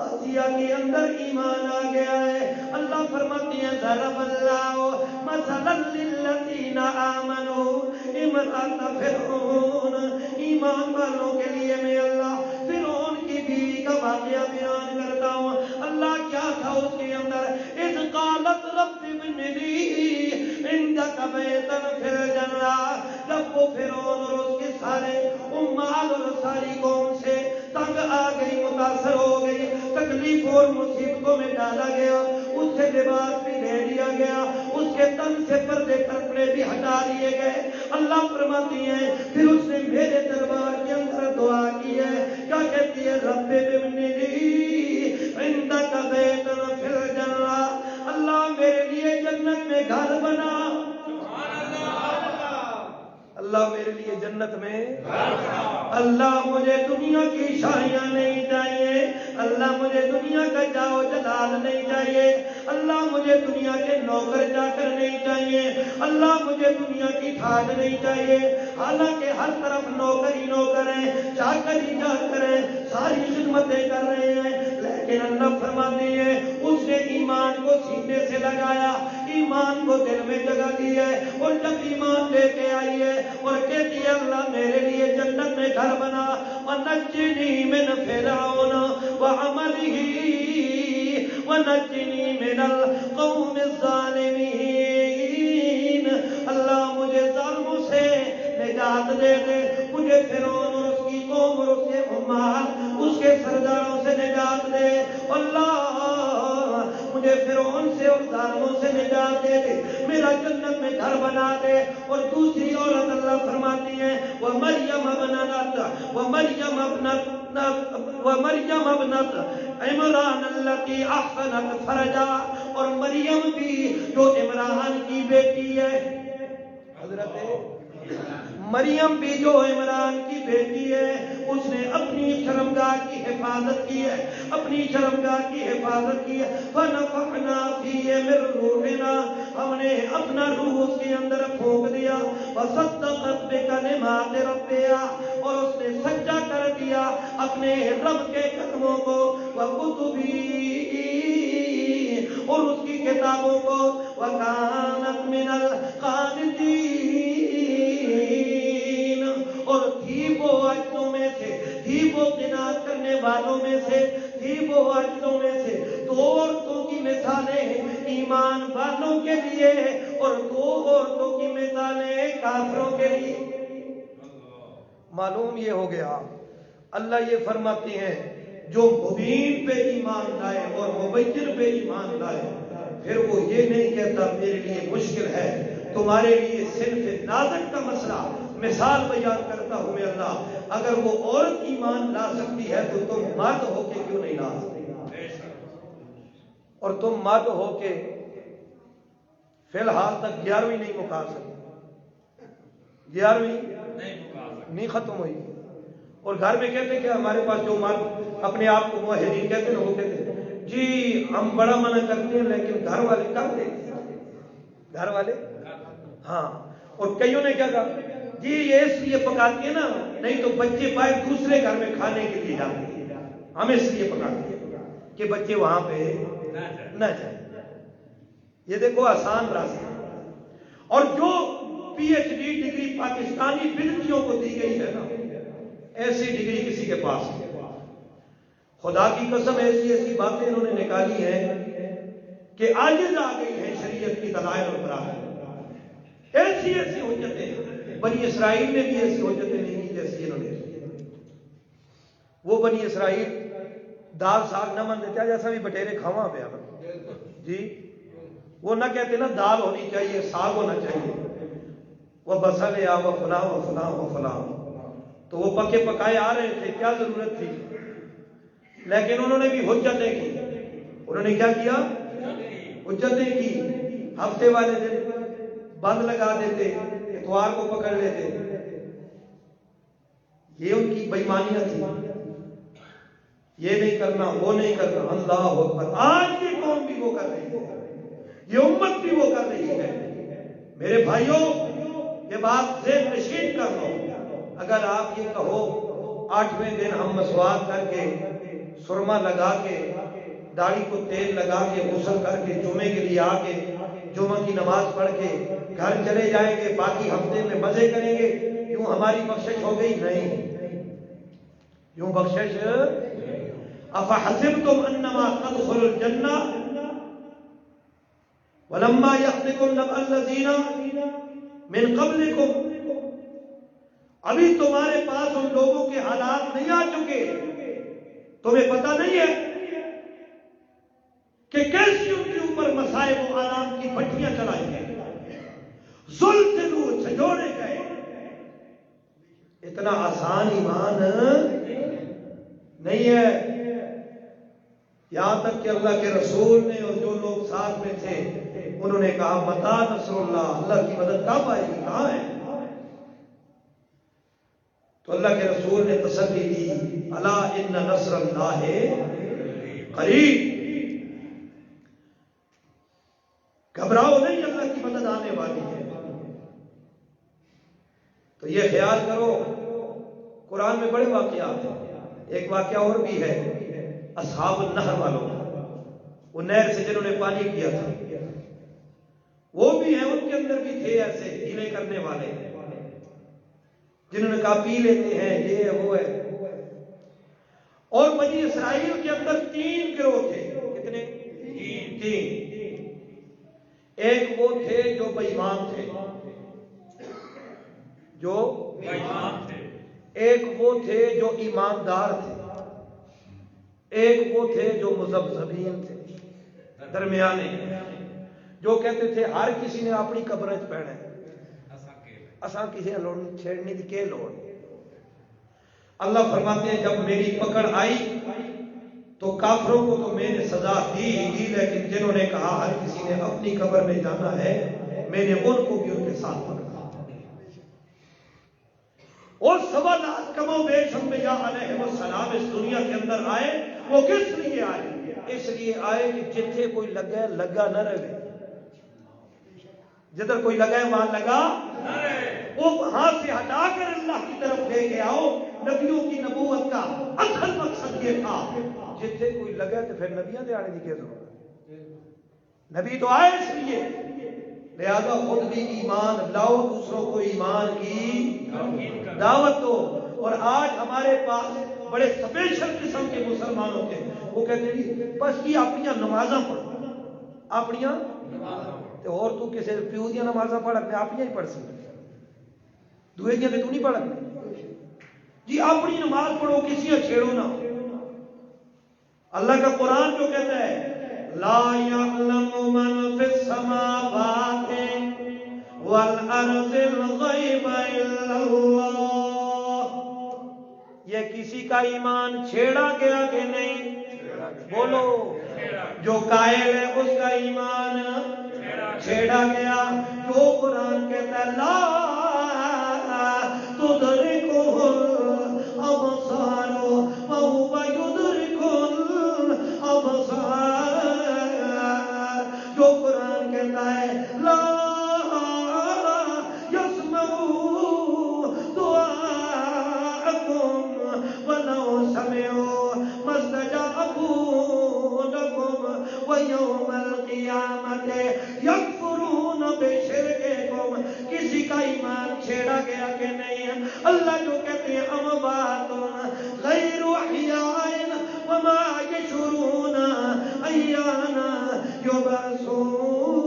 آسیہ کے اندر ایمان آ گیا ہے۔ اللہ فرماتے ہیں ضرب اللہ مثلا للذین آمنوا امرأۃ فرعون، ایمان والوں کے لیے میں اللہ فرعون کی بیوی کا واقعہ بیان کرتا ہوں۔ اللہ کیا تھا اس کے اندر؟ اذ قالت رب ابن لی عندک بیتا فی الجنہ، جب وہ فرعون اور اس کے سارے امال اور ساری قوم سے تنگ آ گئی، متاثر ہو گئی، تکلیف اور مصیبتوں میں ڈالا گیا، اس سے لباس بھی لے لیا گیا، اس کے تن سے پردے کپڑے بھی ہٹا لیے گئے۔ اللہ فرماتی ہیں پھر اس نے میرے دربار کے اندر دعا کی ہے، کیا کہتی ہے؟ رب ابن لی عندک بیتا فی الجنہ، اللہ میرے لیے جنت میں گھر بنا۔ اللہ میرے لیے جنت میں اللہ مجھے دنیا کی شاہیاں نہیں چاہیے، اللہ مجھے دنیا کا جاؤ جلال نہیں چاہیے، اللہ مجھے دنیا کے نوکر چاکر نہیں چاہیے، اللہ مجھے دنیا کی ٹھاٹ نہیں چاہیے۔ حالانکہ ہر طرف نوکر ہی نوکر ہیں، چاکر ہی چاکر ہیں، ساری خدمتیں کر رہے ہیں، لیکن اللہ فرماتے ہیں اس نے ایمان کو سینے سے لگایا، ایمان کو دل میں جگہ دی ہے، اور جب ایمان لے کے آئی ہے اور کہتی ہے اللہ میرے لیے جنت میں گھر بنا، وَنَجِّنِي مِنْ فِرْعَوْنَ وَعَمَلِهِ وَنَجِّنِي مِنَ الْقَوْمِ الظَّالِمِينَ، اللہ مجھے ظالموں سے نجات دے دے، مجھے فرعون اور اس کی قوم اور اس کے عمال اس کے سرداروں سے نجات دے، اللہ مجھے فرعون سے اور ظالموں سے نجات دے دے، میرا جنت میں گھر بنا دے۔ اور دوسری عورت اللہ فرماتی ہے وَمَرْيَمَ ابْنَتَ عمران الَّتِي أَحْصَنَتْ فَرْجَهَا، اور مریم بھی جو عمران کی بیٹی ہے، حضرت مریم بھی جو عمران کی بیٹی ہے، اس نے اپنی شرمگاہ کی حفاظت کی ہے، اپنی شرمگاہ کی حفاظت کی ہے۔ فَنَفَخْنَا فِيهِ مِن رُّوحِنَا، ہم نے اپنا روح اس کے اندر پھونک دیا، وَصَدَّقَتْ بِكَلِمَاتِ رَبِّهَا، اور اس نے سچا کر دیا اپنے رب کے کلموں کو، وَكُتُبِهِ، اور اس کی کتابوں کو، وَكَانَتْ مِنَ الْقَانِتِينَ، اور تھی وہ عاجزوں میں سے، تھی وہ قناعت کرنے والوں میں سے، تھی وہ عاجزوں میں سے۔ دو عورتوں کی مثالیں ایمان والوں کے لیے اور دو عورتوں کی مثالیں کافروں کے لیے۔ معلوم یہ ہو گیا اللہ یہ فرماتے ہیں جو مبین پہ ایمان لائے اور مبین پہ ایمان لائے، پھر وہ یہ نہیں کہتا میرے لیے مشکل ہے، تمہارے لیے صرف نازک کا مسئلہ مثال بیان کرتا ہوں میں اللہ، اگر وہ عورت ایمان لا سکتی ہے تو تم مرد ہو کے کیوں نہیں لا سکتے؟ اور تم مرد ہو کے فی الحال تک 11ویں نہیں مکا سکتے، 11ویں نہیں ختم ہوئی، اور گھر میں کہتے کہ ہمارے پاس جو مرد اپنے آپ کو موحدین کہتے ہیں وہ کہتے ہیں جی ہم بڑا منع کرتے ہیں لیکن گھر والے کر دیں، گھر والے ہاں، اور کئیوں نے کیا کہا جی یہ اس لیے پکاتی ہے نا نہیں تو بچے باہر دوسرے گھر میں کھانے کے لیے جاتے ہیں، ہم اس لیے پکاتے ہیں کہ بچے وہاں پہ نہ جائیں۔ یہ دیکھو آسان راستہ، اور جو P H D degree Pakistani بلندیوں کو دی گئی ہے نا، ایسی ڈگری کسی کے پاس نہیں۔ خدا کی قسم ایسی ایسی باتیں انہوں نے نکالی ہیں کہ عاجز آ گئی ہے شریعت کی دلائل اور براہین، ایسی ایسی حجتیں بنی اسرائیل نے بھی ایسی حجتیں نہیں کی جیسی انہوں نے کی۔ وہ بنی اسرائیل دال ساگ نہ من دیتے جیسا بھی بٹیرے کھاواں پہ جی، وہ نہ کہتے نا دال ہونی چاہیے ساگ ہونا چاہیے، وہ بسل یا وہ فلاں و فلاں و فلاں، تو وہ پکے پکائے آ رہے تھے، کیا ضرورت تھی؟ لیکن انہوں نے بھی حجتیں کی، انہوں نے کیا کیا؟ حجتیں کی، ہفتے والے دن بند لگا دیتے، اتوار کو پکڑ لیتے، یہ ان کی بےایمانیاں تھی، یہ نہیں کرنا وہ نہیں کرنا۔ اللہ اکبر، آج کی قوم بھی وہ کر رہی ہے، یہ امت بھی وہ کر رہی ہے۔ میرے بھائیوں یہ بات ذہن نشین کر لو، اگر آپ یہ کہو 8ویں دن ہم مسواک کر کے سرما لگا کے داڑھی کو تیل لگا کے غسل کر کے جمعے کے لیے آ کے جمعہ کی نماز پڑھ کے گھر چلے جائیں گے، باقی ہفتے میں مزے کریں گے، یوں ہماری بخشش ہو گئی؟ نہیں، یوں بخشش افحسبتم انما تدخلوا الجنہ ولما یأتکم نبأ الذین من قبلکم، ابھی تمہارے پاس ان لوگوں کے حالات نہیں آ چکے، تمہیں پتہ نہیں ہے کہ کیسی ان کے اوپر مصائب و آلام کی بھٹیاں چلائی گئی، زلزلوا جھنجھوڑے گئے۔ اتنا آسان ایمان نہیں ہے، یہاں تک کہ اللہ کے رسول نے اور جو لوگ ساتھ میں تھے انہوں نے کہا متی نصر اللہ، اللہ کی مدد کب آئے گی، کہاں ہے؟ تو اللہ کے رسول نے تسلی دی، الا ان نصر اللہ قریب، گھبراؤ نہیں، اللہ کی مدد آنے والی ہے۔ تو یہ خیال کرو، قرآن میں بڑے واقعات ہیں۔ ایک واقعہ اور بھی ہے اصحاب النہر والوں کا، وہ نہر سے جنہوں نے پانی پیا تھا، وہ بھی ہیں، ان کے اندر بھی تھے ایسے ہیلے کرنے والے جنہوں نے کہا پی لیتے ہیں، یہ ہے وہ ہے۔ اور بنی اسرائیل کے اندر 3 گروہ تھے، کتنے؟ 3۔ ایک وہ تھے جو بے ایمان تھے، جو ایمان تھے، ایک وہ تھے جو ایماندار تھے، ایک وہ تھے جو مذبذبین تھے، درمیانے، جو کہتے تھے ہر کسی نے اپنی قبر وچ پینا ہے، اساں کسی نے لوڑ چھیڑنے دی کے لوڑ۔ اللہ فرماتے ہیں جب میری پکڑ آئی تو کافروں کو تو میں نے سزا دی ہی، لیکن جنہوں نے کہا ہر کسی نے اپنی قبر میں جانا ہے، میں نے ان کو بھی ان کے ساتھ پکڑا۔ اور 1.25 لاکھ کم و بیش انبیاء علیہ السلام اس دنیا کے اندر آئے، وہ کس لیے آئے؟ اس لیے آئے کہ جتھے کوئی لگا لگا نہ رہے، جدھر کوئی لگا ہے وہاں لگا نہ رہے، وہ وہاں سے ہٹا کر اللہ کی طرف لے کے آؤ۔ نبیوں کی نبوت کا اصل مقصد یہ تھا، جتھے کوئی لگا تو پھر نبیوں دے آنے کی کیا ضرورت؟ نبی تو آئے اس لیے، لہذا خود بھی ایمان لاؤ، دوسروں کو ایمان کی دعوت دو۔ اور آج ہمارے پاس بڑے اسپیشل قسم کے مسلمانوں کے، وہ کہتے ہیں بس یہ اپنی نمازاں پڑھو، اپنی اور تو کسی پیو دیا نمازاں پڑھ، اپنے آپ ہی پڑھ سکتے، دوئے دیا تو نہیں پڑھ جی، اپنی نماز پڑھو، کسی کو چھیڑو نہ۔ اللہ کا قرآن جو کہتا ہے لا یعلم من فی السماوات والارض الغیب الا اللہ، یہ کسی کا ایمان چھیڑا گیا کہ نہیں؟ بولو، جو قائل ہے اس کا ایمان چھیڑا گیا۔ جو قرآن کہتا ہے لا تدرکہ الابصار وہو یدرک الابصار، جو قرآن کہتا ہے لا یسمع دعاءکم ولو سمعوا ما استجابوا لکم ویوم القیامت یکفرون بشرککم، کسی کا ایمان چھیڑا گیا کہ نہیں؟ اللہ جو کہتے ہیں اموات غیر احیاء وما یشعرون ایان یبعثون،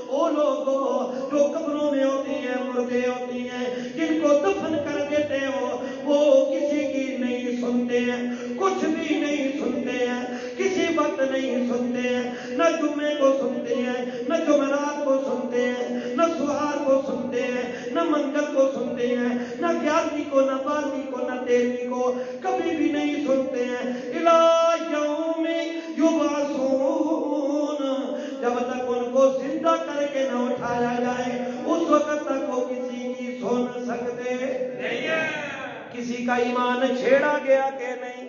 او لوگوں جو قبروں میں ہوتی ہیں، مردے ہوتی ہیں، جن کو دفن کر دیتے ہو، وہ کسی کی نہیں سنتے ہیں، کچھ بھی نہیں سنتے ہیں، کسی وقت نہیں سنتے ہیں، نہ جمعے کو سنتے ہیں، نہ جمعرات کو سنتے ہیں، نہ سہار کو سنتے ہیں، نہ منگل کو سنتے ہیں، نہ 11ویں کو، نہ 12ویں کو، نہ 13ویں کو، کبھی بھی نہیں سنتے ہیں۔ الی یوم یبعثون، جب تک ان کو زندہ کر کے نہ اٹھایا جائے اس وقت تک وہ کسی کی سن سکتے نہیں ہیں۔ کسی کا ایمان چھیڑا گیا کہ نہیں؟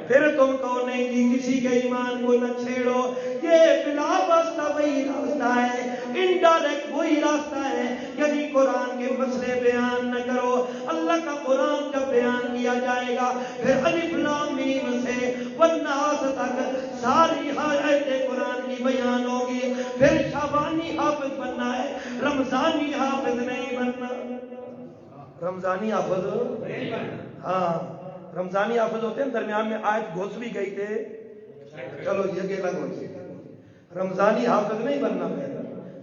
پھر تم کہو نہیں جی کسی کے ایمان کو نہ چھیڑو، یہ بلا واسطہ وہی راستہ ہے، انڈائریکٹ وہی راستہ ہے، یعنی قرآن کے مسئلے بیان نہ کرو۔ اللہ کا قرآن جب بیان کیا جائے گا پھر الف لام میم سے والناس تک ساری آیت قرآن کی بیان ہوگی۔ پھر شعبانی حافظ بننا ہے، رمضانی حافظ نہیں بننا۔ رمضانی حافظ نہیں بننا، ہاں رمضانی حافظ ہوتے ہیں درمیان میں آیت گھس بھی گئی تھے، چلو یہ کہ الگ ہو جائے، رمضانی حافظ نہیں بننا ہے،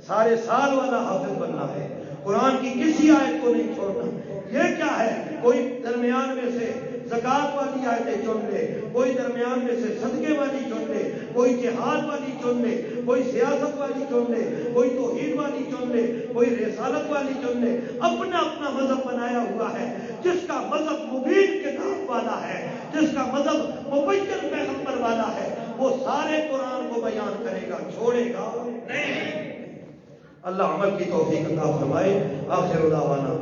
سارے سال والا حافظ بننا ہے، قرآن کی کسی آیت کو نہیں چھوڑنا۔ یہ کیا ہے، کوئی درمیان میں سے زکات والی آیتیں چن لے، کوئی درمیان میں سے صدقے والی چن لے، کوئی جہاد والی چن لے، کوئی سیاست والی چن لے، کوئی توحید والی چن لے، کوئی رسالت والی چن لے، اپنا اپنا مذہب بنایا ہوا ہے۔ جس کا مذہب مبین کتاب والا ہے، جس کا مذہب مبین پیغمبر والا ہے، وہ سارے قرآن کو بیان کرے گا، چھوڑے گا نہیں۔ اللہ عمل کی توفیق عطا فرمائے۔ آخر دعوانا